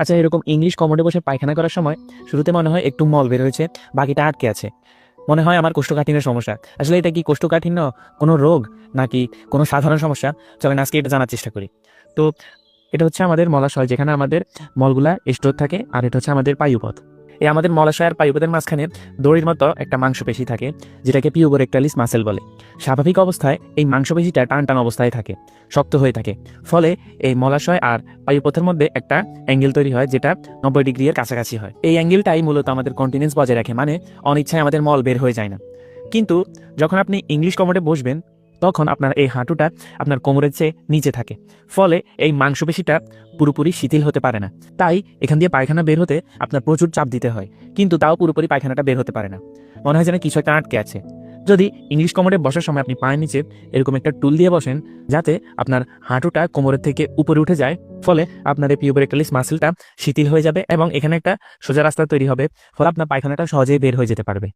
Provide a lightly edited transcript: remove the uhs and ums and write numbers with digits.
আচ্ছা, এরকম ইংলিশ কমোডে বসে পায়খানা করার সময় শুরুতে মনে হয় একটু মল বের হয়েছে, বাকিটা আটকে আছে। মনে হয় আমার কোষ্ঠকাঠিন্যের সমস্যা। আসলে এটা কি কোষ্ঠকাঠিন্য, কোনো রোগ, নাকি কোনো সাধারণ সমস্যা? চলেন আজকে এটা জানার চেষ্টা করি। তো এটা হচ্ছে আমাদের মলাশয়, যেখানে আমাদের মলগুলা স্টোর থাকে, আর এটা হচ্ছে আমাদের পায়ুপথ। এই আমাদের মলাশয় আর পায়ুপথের মাঝখানে দড়ির মতো একটা মাংসপেশি থাকে, যেটাকে পিউবোরেক্টালিস মাসেল বলে। স্বাভাবিক অবস্থায় এই মাংসপেশিটা টান টান অবস্থায় থাকে, শক্ত হয়ে থাকে। ফলে এই মলাশয় আর পায়ুপথের মধ্যে একটা অ্যাঙ্গেল তৈরি হয়, যেটা 90 ডিগ্রি এর কাছাকাছি হয়। এই অ্যাঙ্গেলটাই মূলত আমাদের কন্টিনেন্স বজায় রাখে, মানে অনিচ্ছায় আমাদের মল বের হয়ে যায় না। কিন্তু যখন আপনি ইংলিশ কমোডে বসবেন, তখন আপনার এই হাঁটুটা আপনার কোমরের চেয়ে নিচে থাকে। ফলে এই মাংসপেশিটা পুরোপুরি শিথিল হতে পারে না। তাই এখান দিয়ে পায়খানা বের হতে আপনার প্রচুর চাপ দিতে হয়, কিন্তু তাও পুরোপুরি পায়খানাটা বের হতে পারে না। মনে হয় যেন কিছু একটা আটকে আছে। যদি ইংলিশ কমোডে বসার সময় আপনি পায়ের নিচে এরকম একটা টুল দিয়ে বসেন, যাতে আপনার হাঁটুটা কোমরের থেকে উপরে উঠে যায়, ফলে আপনার এই পিউবোরেক্টালিস মাসেলটা শিথিল হয়ে যাবে এবং এখানে একটা সোজা রাস্তা তৈরি হবে। ফলে আপনার পায়খানাটা সহজেই বের হয়ে যেতে পারবে।